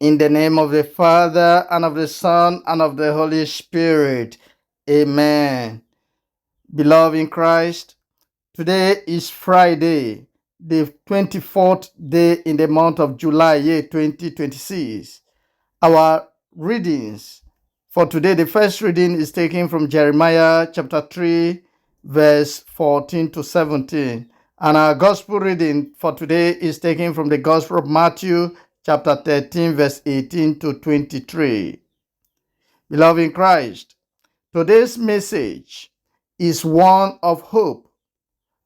In the name of the Father, and of the Son, and of the Holy Spirit. Amen. Beloved in Christ, today is Friday, the 24th day in the month of July, year 2026. Our readings for today, the first reading is taken from Jeremiah chapter 3, verse 14 to 17. And our gospel reading for today is taken from the Gospel of Matthew chapter 13, verse 18 to 23. Beloved in Christ, today's message is one of hope,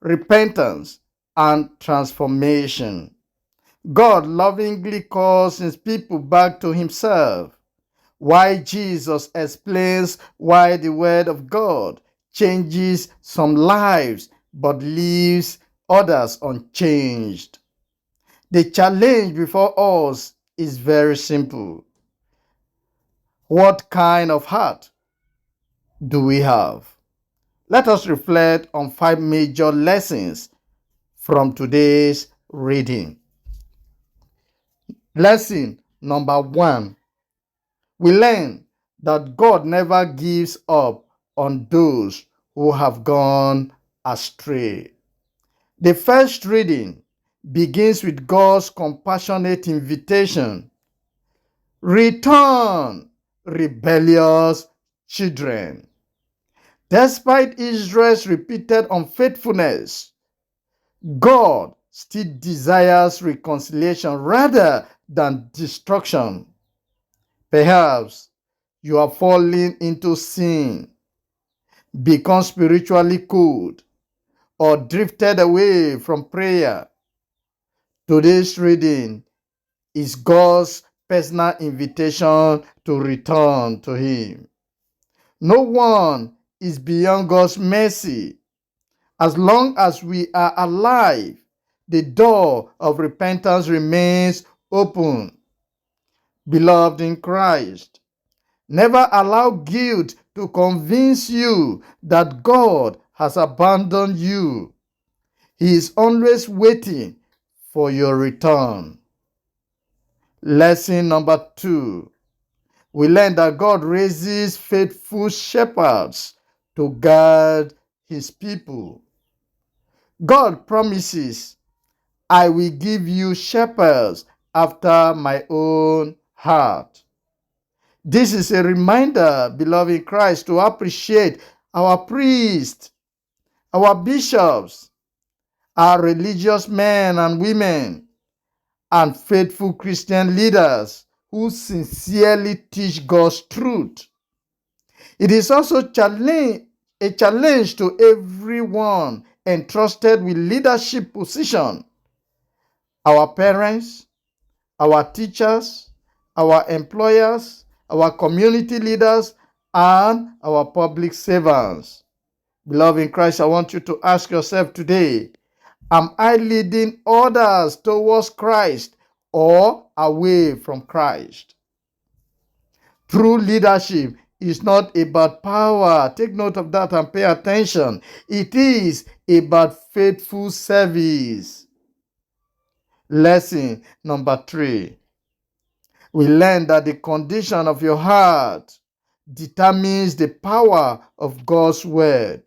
repentance, and transformation. God lovingly calls his people back to himself. Why Jesus explains why the word of God changes some lives but leaves others unchanged. The challenge before us is very simple. What kind of heart do we have? Let us reflect on 5 major lessons from today's reading. Lesson number 1. We learn that God never gives up on those who have gone astray. The first reading begins with God's compassionate invitation. Return, rebellious children. Despite Israel's repeated unfaithfulness, God still desires reconciliation rather than destruction. Perhaps you have fallen into sin, become spiritually cold, or drifted away from prayer. Today's reading is God's personal invitation to return to Him. No one is beyond God's mercy. As long as we are alive, the door of repentance remains open. Beloved in Christ, never allow guilt to convince you that God has abandoned you. He is always waiting for your return. Lesson number 2. We learn that God raises faithful shepherds to guard his people. God promises, I will give you shepherds after my own heart. This is a reminder, beloved in Christ, to appreciate our priests, our bishops, our religious men and women, and faithful Christian leaders who sincerely teach God's truth. It is also a challenge to everyone entrusted with leadership position. Our parents, our teachers, our employers, our community leaders, and our public servants. Beloved in Christ, I want you to ask yourself today, am I leading others towards Christ or away from Christ? True leadership is not about power. Take note of that and pay attention. It is about faithful service. Lesson number 3. We learn that the condition of your heart determines the power of God's word.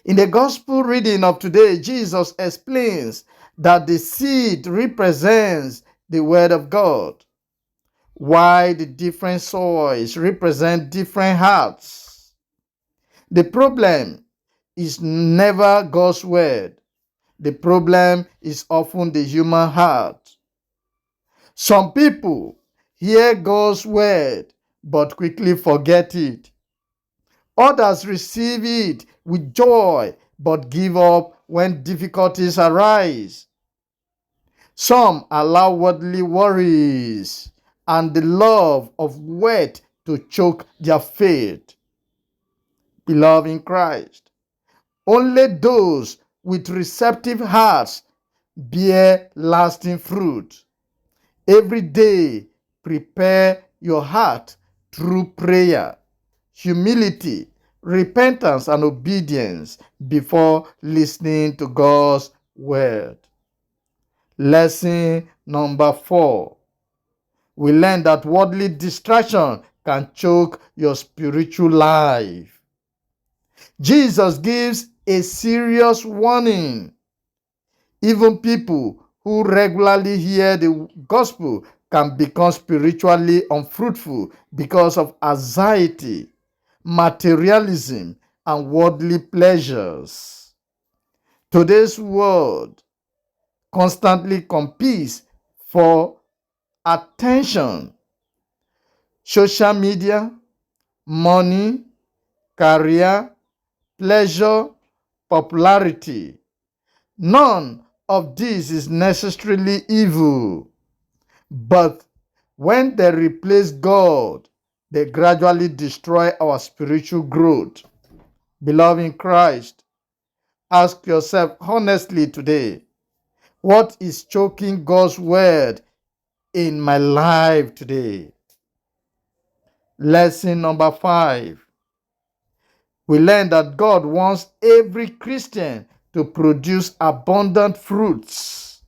In the gospel reading of today, Jesus explains that the seed represents the word of God, while the different soils represent different hearts. The problem is never God's word. The problem is often the human heart. Some people hear God's word but quickly forget it. Others receive it with joy but give up when difficulties arise. Some allow worldly worries and the love of wealth to choke their faith. Beloved in Christ, only those with receptive hearts bear lasting fruit. Every day, prepare your heart through prayer, humility, repentance, and obedience before listening to God's word. Lesson number 4. We learn that worldly distraction can choke your spiritual life. Jesus gives a serious warning. Even people who regularly hear the gospel can become spiritually unfruitful because of anxiety, materialism, and worldly pleasures. Today's world constantly competes for attention. Social media, money, career, pleasure, popularity. None of this is necessarily evil, but when they replace God, they gradually destroy our spiritual growth. Beloved in Christ, ask yourself honestly today, what is choking God's word in my life today? Lesson number 5. We learn that God wants every Christian to produce abundant fruits.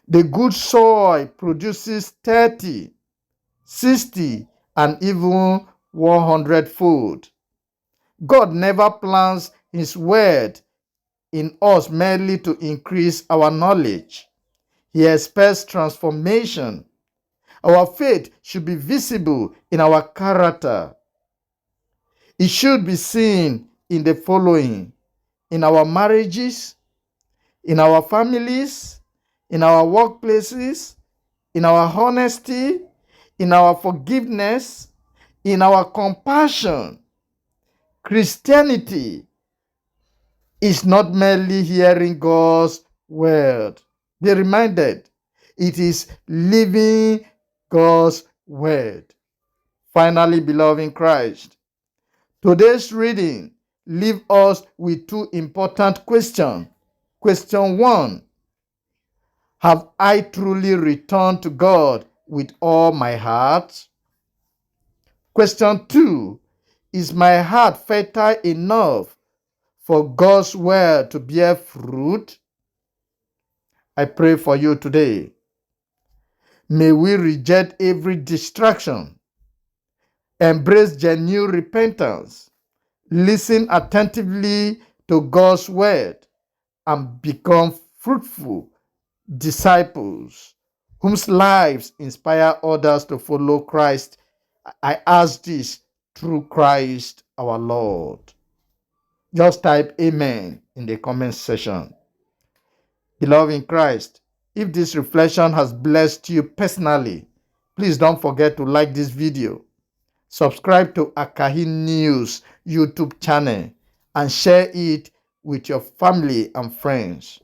The good soil produces 30, 60, and even 100-fold. God never plants His word in us merely to increase our knowledge. He expects transformation. Our faith should be visible in our character. It should be seen in the following: in our marriages, in our families, in our workplaces, in our honesty, in our forgiveness, in our compassion. Christianity is not merely hearing God's word. Be reminded, it is living God's word. Finally, beloved in Christ, today's reading leaves us with two important questions. Question 1: have I truly returned to God with all my heart? Question 2: is my heart fertile enough for God's word to bear fruit? I pray for you today. May we reject every distraction, embrace genuine repentance, listen attentively to God's word, and become fruitful disciples whose lives inspire others to follow Christ. I ask this through Christ our Lord. Just type amen in the comment section. Beloved in Christ, if this reflection has blessed you personally, please don't forget to like this video, subscribe to Akahi News YouTube channel, and share it with your family and friends.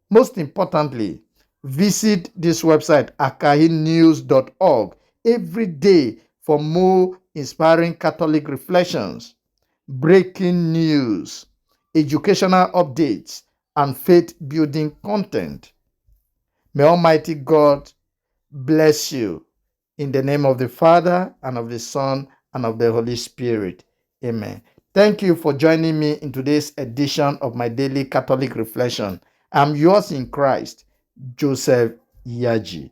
Most importantly, visit this website akahinews.org every day for more inspiring Catholic reflections, breaking news, educational updates, and faith-building content. May Almighty God bless you. In the name of the Father, and of the Son, and of the Holy Spirit. Amen. Thank you for joining me in today's edition of my daily Catholic reflection. I'm yours in Christ, Joseph Yaji.